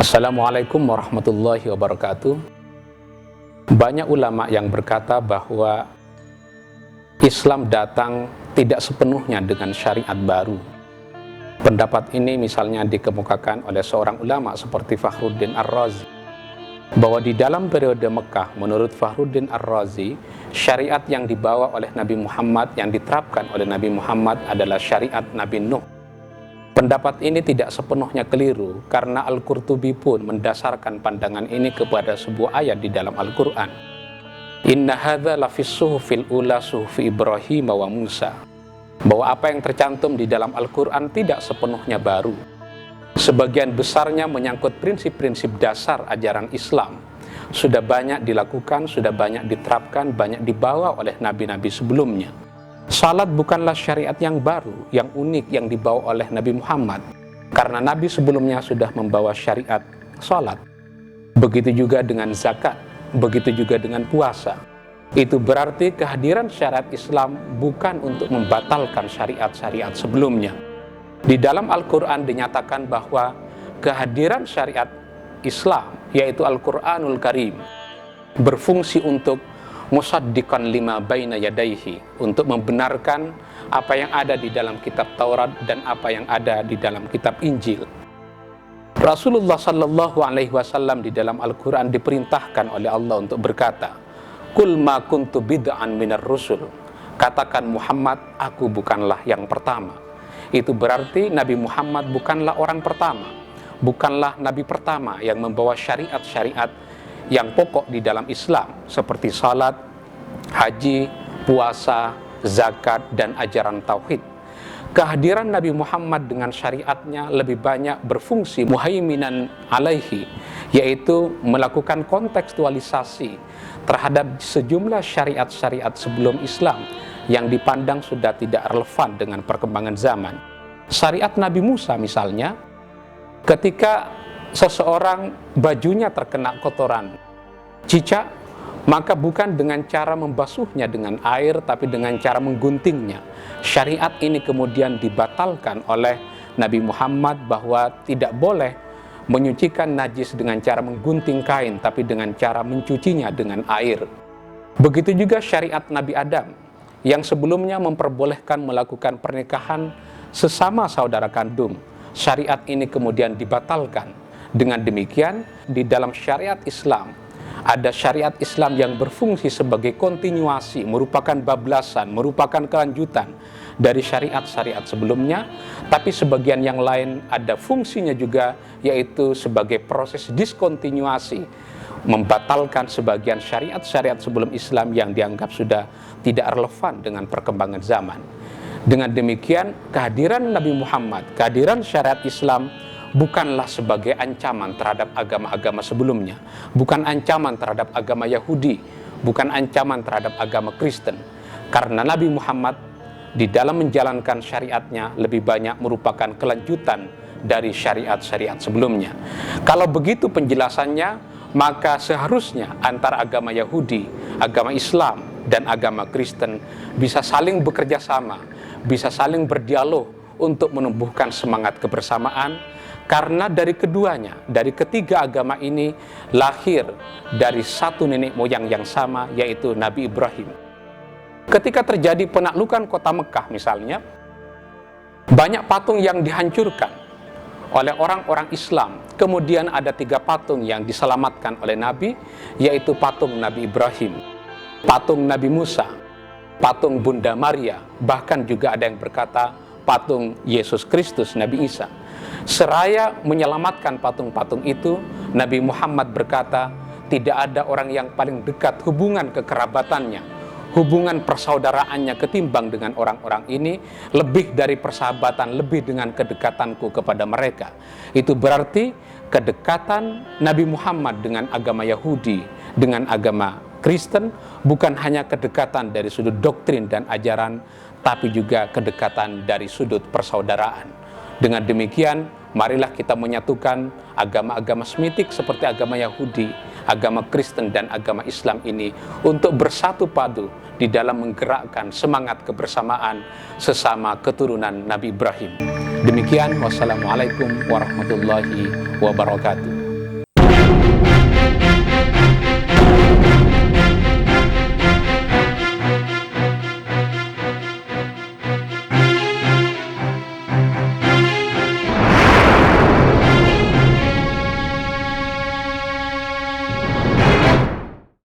Assalamualaikum warahmatullahi wabarakatuh. Banyak ulama yang berkata bahwa Islam datang tidak sepenuhnya dengan syariat baru. Pendapat ini misalnya dikemukakan oleh seorang ulama seperti Fakhruddin Ar-Razi, bahwa di dalam periode Mekah, menurut Fakhruddin Ar-Razi, syariat yang dibawa oleh Nabi Muhammad, yang diterapkan oleh Nabi Muhammad adalah syariat Nabi Nuh. Pendapat ini tidak sepenuhnya keliru, karena Al-Qurtubi pun mendasarkan pandangan ini kepada sebuah ayat di dalam Al-Quran. Inna hadza lafis suhufil ula suhufi Ibrahim wa Musa. Bahwa apa yang tercantum di dalam Al-Quran tidak sepenuhnya baru. Sebagian besarnya menyangkut prinsip-prinsip dasar ajaran Islam. Sudah banyak dilakukan, sudah banyak diterapkan, banyak dibawa oleh nabi-nabi sebelumnya. Salat bukanlah syariat yang baru, yang unik yang dibawa oleh Nabi Muhammad, karena Nabi sebelumnya sudah membawa syariat salat. Begitu juga dengan zakat, begitu juga dengan puasa. Itu berarti kehadiran syariat Islam bukan untuk membatalkan syariat-syariat sebelumnya. Di dalam Al-Quran dinyatakan bahwa kehadiran syariat Islam, yaitu Al-Quranul Karim, berfungsi untuk musaddiqan lima baina yadaihi, untuk membenarkan apa yang ada di dalam kitab Taurat dan apa yang ada di dalam kitab Injil. Rasulullah sallallahu alaihi wasallam di dalam Al-Quran diperintahkan oleh Allah untuk berkata, "Qul ma kuntu bid'an minar rusul." Katakan Muhammad, aku bukanlah yang pertama. Itu berarti Nabi Muhammad bukanlah orang pertama, bukanlah nabi pertama yang membawa syariat-syariat yang pokok di dalam Islam, seperti salat, haji, puasa, zakat, dan ajaran tauhid. Kehadiran Nabi Muhammad dengan syariatnya lebih banyak berfungsi muhaiminan alaihi, yaitu melakukan kontekstualisasi terhadap sejumlah syariat-syariat sebelum Islam yang dipandang sudah tidak relevan dengan perkembangan zaman. Syariat Nabi Musa misalnya, ketika seseorang bajunya terkena kotoran cicak, maka bukan dengan cara membasuhnya dengan air, tapi dengan cara mengguntingnya. Syariat ini kemudian dibatalkan oleh Nabi Muhammad bahwa tidak boleh menyucikan najis dengan cara menggunting kain, tapi dengan cara mencucinya dengan air. Begitu juga syariat Nabi Adam, yang sebelumnya memperbolehkan melakukan pernikahan sesama saudara kandung. Syariat ini kemudian dibatalkan. Dengan demikian, di dalam syariat Islam, ada syariat Islam yang berfungsi sebagai kontinuasi, merupakan bablasan, merupakan kelanjutan dari syariat-syariat sebelumnya, tapi sebagian yang lain ada fungsinya juga, yaitu sebagai proses diskontinuasi, membatalkan sebagian syariat-syariat sebelum Islam yang dianggap sudah tidak relevan dengan perkembangan zaman. Dengan demikian, kehadiran Nabi Muhammad, kehadiran syariat Islam bukanlah sebagai ancaman terhadap agama-agama sebelumnya, bukan ancaman terhadap agama Yahudi, bukan ancaman terhadap agama Kristen, karena Nabi Muhammad di dalam menjalankan syariatnya lebih banyak merupakan kelanjutan dari syariat-syariat sebelumnya. Kalau begitu penjelasannya, maka seharusnya antara agama Yahudi, agama Islam, dan agama Kristen bisa saling bekerja sama, bisa saling berdialog untuk menumbuhkan semangat kebersamaan, karena dari keduanya, dari ketiga agama ini lahir dari satu nenek moyang yang sama, yaitu Nabi Ibrahim. Ketika terjadi penaklukan kota Mekah misalnya, banyak patung yang dihancurkan oleh orang-orang Islam. Kemudian ada 3 patung yang diselamatkan oleh Nabi, yaitu patung Nabi Ibrahim, patung Nabi Musa, patung Bunda Maria, bahkan juga ada yang berkata patung Yesus Kristus, Nabi Isa. Seraya menyelamatkan patung-patung itu, Nabi Muhammad berkata, tidak ada orang yang paling dekat hubungan kekerabatannya, hubungan persaudaraannya ketimbang dengan orang-orang ini, lebih dari persahabatan, lebih dengan kedekatanku kepada mereka. Itu berarti kedekatan Nabi Muhammad dengan agama Yahudi, dengan agama Kristen, bukan hanya kedekatan dari sudut doktrin dan ajaran, tapi juga kedekatan dari sudut persaudaraan. Dengan demikian, marilah kita menyatukan agama-agama semitik seperti agama Yahudi, agama Kristen, dan agama Islam ini untuk bersatu padu di dalam menggerakkan semangat kebersamaan sesama keturunan Nabi Ibrahim. Demikian, wassalamualaikum warahmatullahi wabarakatuh.